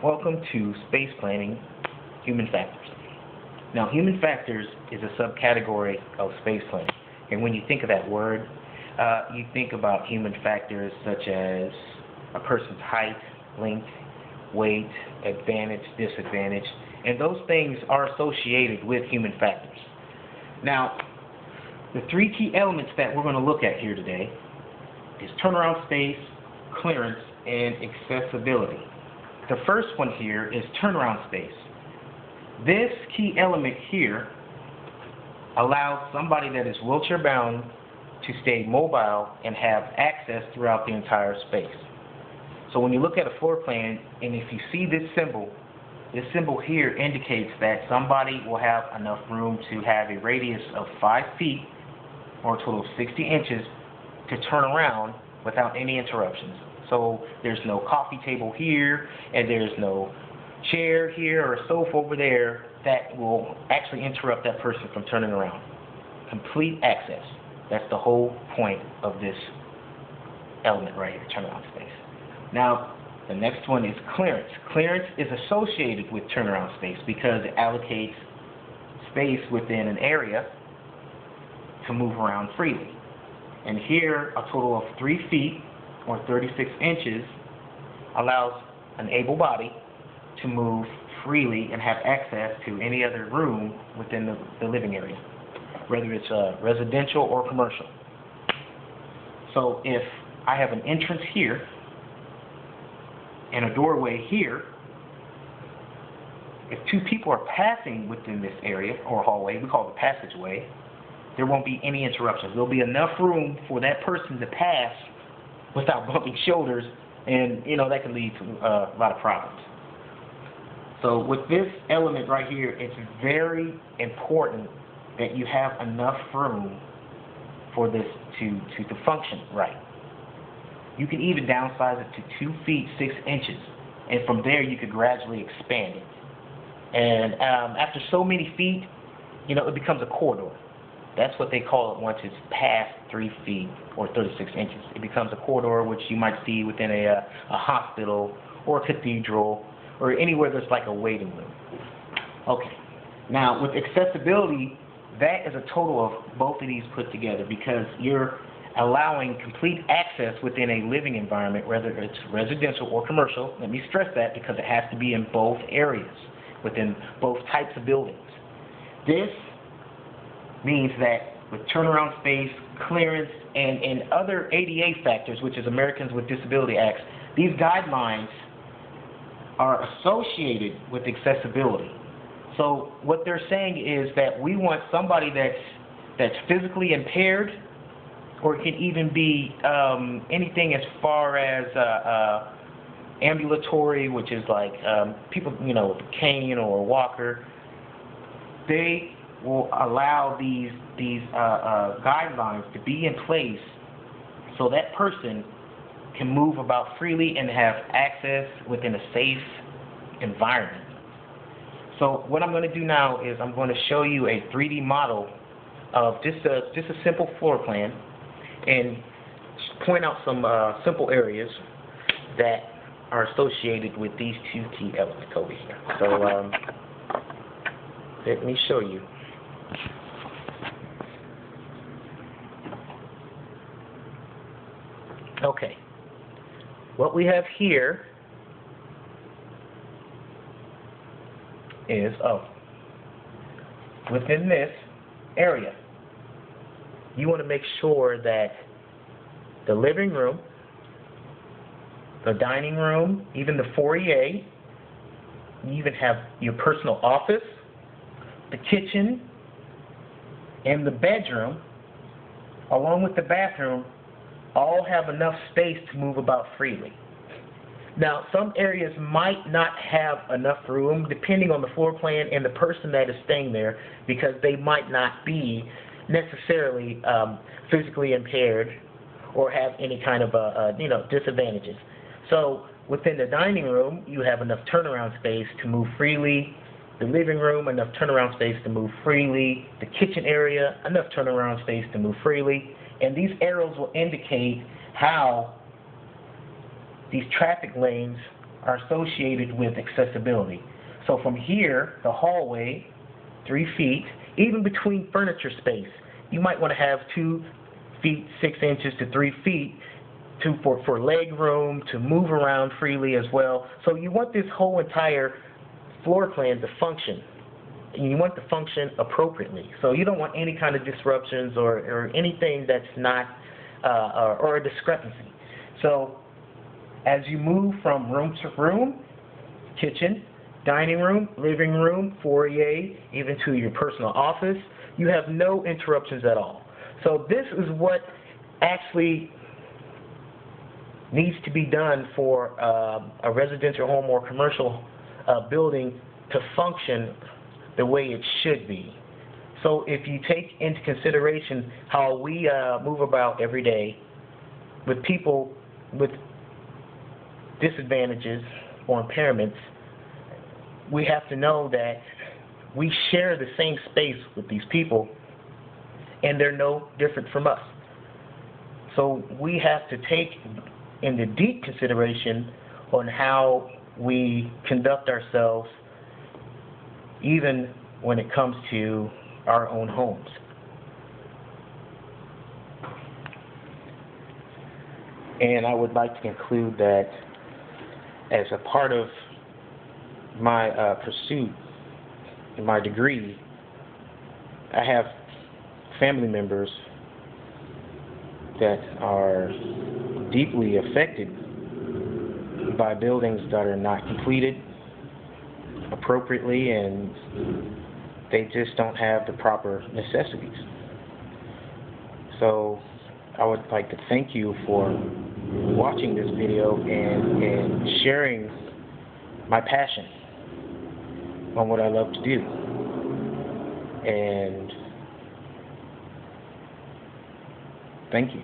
Welcome to Space Planning, Human Factors. Now, human factors is a subcategory of space planning. And when you think of that word, you think about human factors such as a person's height, length, weight, advantage, disadvantage, and those things are associated with human factors. Now, the three key elements that we're going to look at here today is turnaround space, clearance, and accessibility. The first one here is turnaround space. This key element here allows somebody that is wheelchair bound to stay mobile and have access throughout the entire space. So when you look at a floor plan, and if you see this symbol here indicates that somebody will have enough room to have a radius of 5 feet, or a total of 60 inches, to turn around without any interruptions. So there's no coffee table here, and there's no chair here or a sofa over there that will actually interrupt that person from turning around. Complete access. That's the whole point of this element right here, turnaround space. Now, the next one is clearance. Clearance is associated with turnaround space because it allocates space within an area to move around freely. And here, a total of 3 feet or 36 inches allows an able body to move freely and have access to any other room within the living area, whether it's residential or commercial. So if I have an entrance here and a doorway here, if two people are passing within this area or hallway, we call it the passageway, there won't be any interruptions. There'll be enough room for that person to pass without bumping shoulders, and that can lead to a lot of problems. So with this element right here, it's very important that you have enough room for this to function right. You can even downsize it to 2 feet 6 inches, and from there you could gradually expand it. And after so many feet, it becomes a corridor. That's what they call it once it's past 3 feet or 36 inches. It becomes a corridor, which you might see within a hospital or a cathedral or anywhere there's like a waiting room. Okay. Now, with accessibility, that is a total of both of these put together because you're allowing complete access within a living environment, whether it's residential or commercial. Let me stress that because it has to be in both areas, within both types of buildings. This means that with turnaround space, clearance, and other ADA factors, which is Americans with Disability Acts, these guidelines are associated with accessibility. So what they're saying is that we want somebody that's physically impaired, or it can even be anything as far as ambulatory, which is like people, with a cane or a walker. They will allow these guidelines to be in place so that person can move about freely and have access within a safe environment. So what I'm going to do now is I'm going to show you a 3D model of just a simple floor plan and point out some simple areas that are associated with these two key elements over here. So let me show you. Okay, what we have here is, within this area, you want to make sure that the living room, the dining room, even the foyer, you even have your personal office, the kitchen, and the bedroom, along with the bathroom, all have enough space to move about freely. Now, some areas might not have enough room depending on the floor plan and the person that is staying there, because they might not be necessarily physically impaired or have any kind of disadvantages. So within the dining room, you have enough turnaround space to move freely. The living room, enough turnaround space to move freely. The kitchen area, enough turnaround space to move freely. And these arrows will indicate how these traffic lanes are associated with accessibility. So from here, the hallway, 3 feet, even between furniture space, you might want to have 2 feet 6 inches to 3 feet for leg room, to move around freely as well. So you want this whole entire floor plan to function. And you want to function appropriately. So you don't want any kind of disruptions or anything that's not, or a discrepancy. So as you move from room to room, kitchen, dining room, living room, foyer, even to your personal office, you have no interruptions at all. So this is what actually needs to be done for a residential home or commercial building to function the way it should be. So if you take into consideration how we move about every day with people with disadvantages or impairments, we have to know that we share the same space with these people and they're no different from us. So we have to take into deep consideration on how we conduct ourselves even when it comes to our own homes. And I would like to conclude that as a part of my pursuit in my degree, I have family members that are deeply affected by buildings that are not completed appropriately, and they just don't have the proper necessities. So I would like to thank you for watching this video and sharing my passion on what I love to do. And thank you.